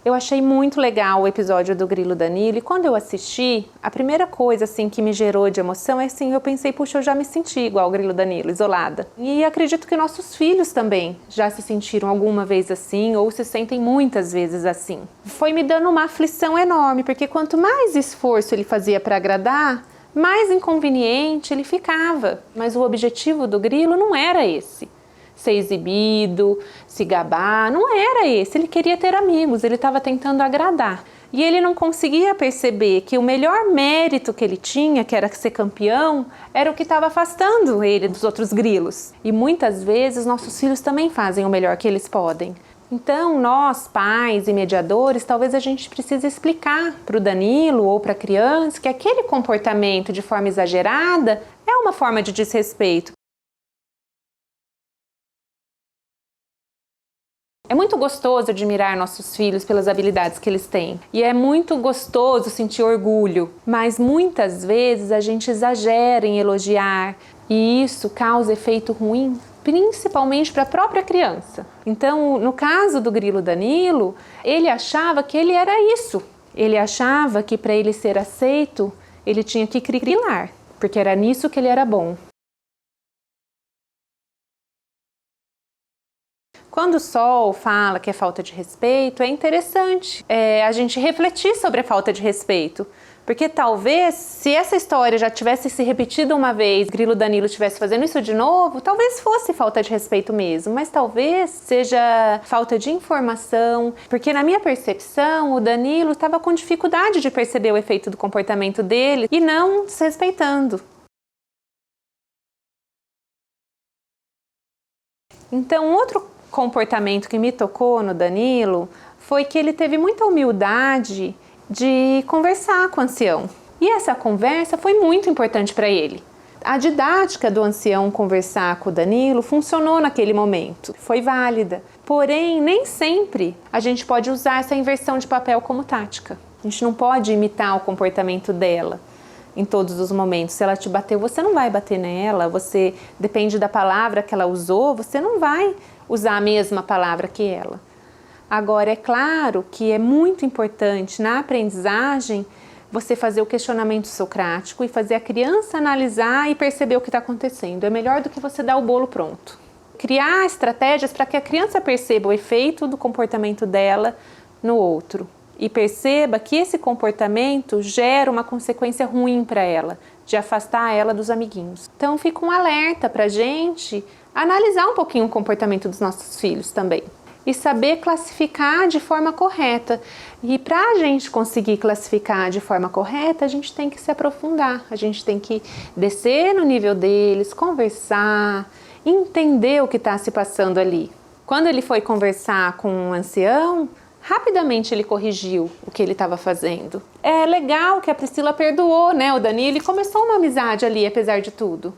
Eu achei muito legal o episódio do Grilo Danilo e quando eu assisti, a primeira coisa assim que me gerou de emoção é assim, eu pensei, puxa, eu já me senti igual o Grilo Danilo, isolada. E acredito que nossos filhos também já se sentiram alguma vez assim ou se sentem muitas vezes assim. Foi me dando uma aflição enorme, porque quanto mais esforço ele fazia para agradar, mais inconveniente ele ficava. Mas o objetivo do Grilo não era esse. Ser exibido, se gabar, não era esse. Ele queria ter amigos, ele estava tentando agradar. E ele não conseguia perceber que o melhor mérito que ele tinha, que era ser campeão, era o que estava afastando ele dos outros grilos. E muitas vezes nossos filhos também fazem o melhor que eles podem. Então, nós, pais e mediadores, talvez a gente precise explicar para o Danilo ou para a criança que aquele comportamento de forma exagerada é uma forma de desrespeito. É muito gostoso admirar nossos filhos pelas habilidades que eles têm. E é muito gostoso sentir orgulho. Mas muitas vezes a gente exagera em elogiar e isso causa efeito ruim, principalmente para a própria criança. Então, no caso do Grilo Danilo, ele achava que ele era isso. Ele achava que para ele ser aceito, ele tinha que grilar, porque era nisso que ele era bom. Quando o Sol fala que é falta de respeito, é interessante a gente refletir sobre a falta de respeito. Porque talvez, se essa história já tivesse se repetido uma vez, Grilo Danilo estivesse fazendo isso de novo, talvez fosse falta de respeito mesmo, mas talvez seja falta de informação, porque na minha percepção, o Danilo estava com dificuldade de perceber o efeito do comportamento dele e não desrespeitando. Então, outro comportamento que me tocou no Danilo foi que ele teve muita humildade de conversar com o ancião. E essa conversa foi muito importante para ele. A didática do ancião conversar com o Danilo funcionou naquele momento, foi válida. Porém, nem sempre a gente pode usar essa inversão de papel como tática. A gente não pode imitar o comportamento dela em todos os momentos. Se ela te bateu, você não vai bater nela, você depende da palavra que ela usou, você não vai usar a mesma palavra que ela. Agora, é claro que é muito importante na aprendizagem você fazer o questionamento socrático e fazer a criança analisar e perceber o que está acontecendo. É melhor do que você dar o bolo pronto. Criar estratégias para que a criança perceba o efeito do comportamento dela no outro e perceba que esse comportamento gera uma consequência ruim para ela, de afastar ela dos amiguinhos. Então, fica um alerta para a gente analisar um pouquinho o comportamento dos nossos filhos também e saber classificar de forma correta. E para a gente conseguir classificar de forma correta, a gente tem que se aprofundar, a gente tem que descer no nível deles, conversar, entender o que está se passando ali. Quando ele foi conversar com um ancião, rapidamente ele corrigiu o que ele estava fazendo. É legal que a Priscila perdoou, né, o Danilo e começou uma amizade ali, apesar de tudo.